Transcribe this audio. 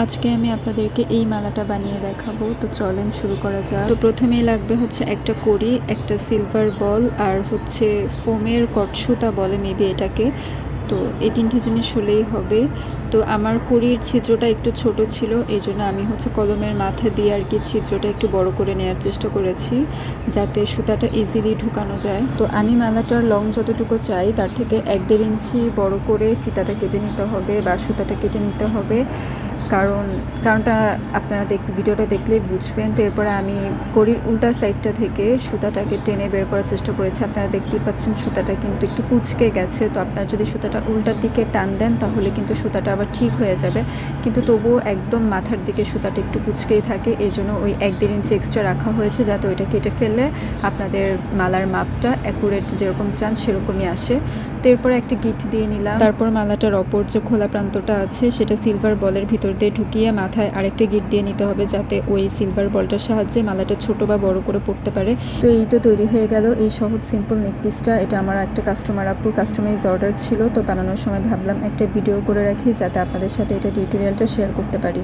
আজকে আমি আপনাদেরকে এই মালাটা বানিয়ে দেখাবো। তো চলেন শুরু করা যাক। তো প্রথমেই লাগবে হচ্ছে একটা কড়ি, একটা সিলভার বল, আর হচ্ছে ফোমের কটসুতা বলে মেবি এটাকে। তো এই তিনটে জিনিস হলেই হবে। তো আমার কড়ির ছিদ্রটা একটু ছোট ছিল, এই জন্য আমি হচ্ছে কলমের মাথা দিয়ে আর কি ছিদ্রটা একটু বড় করে নেওয়ার চেষ্টা করেছি, যাতে সুতাটা ইজিলি ঢুকানো যায়। তো আমি মালাটার লং যতটুকু চাই তার থেকে 1-1.5 ইঞ্চি বড় করে ফিতাটা কেটে নিতে হবে বা সুতাটা কেটে নিতে হবে। কারণটা আপনারা ভিডিওটা দেখলেই বুঝবেন। তো এরপরে আমি কড়ির উল্টা সাইডটা থেকে সুতাটাকে টেনে বের করার চেষ্টা করেছি। আপনারা দেখতেই পাচ্ছেন সুতাটা কিন্তু একটু কুঁচকে গেছে। তো আপনারা যদি সুতাটা উল্টার দিকে টান দেন তাহলে কিন্তু সুতাটা আবার ঠিক হয়ে যাবে, কিন্তু তবুও একদম মাথার দিকে সুতাটা একটু কুঁচকেই থাকে। এই জন্য ওই 1-1.5 ইঞ্চি এক্সট্রা রাখা হয়েছে, যাতে ওইটা কেটে ফেললে আপনাদের মালার মাপটা অ্যাকুরেট যেরকম চান সেরকমই আসে। তো এরপরে একটা গিট দিয়ে নিলাম। তারপর মালাটার অপর যে খোলা প্রান্তটা আছে সেটা সিলভার বলের ভিতর দিয়ে ঢুকিয়ে মাথায় আরেকটা গিট দিয়ে নিতে হবে, যাতে ওই সিলভার বলটার সাহায্যে মালাটা ছোট বা বড় করে পড়তে পারে। তো এই তো তৈরি হয়ে গেল এই সহজ সিম্পল নেকপিসটা। এটা আমার একটা আপুর কাস্টমাইজ অর্ডার ছিল। তো বানানোর সময় ভাবলাম একটা ভিডিও করে রাখি, যাতে আপনাদের সাথে এটা টিউটোরিয়ালটা শেয়ার করতে পারি।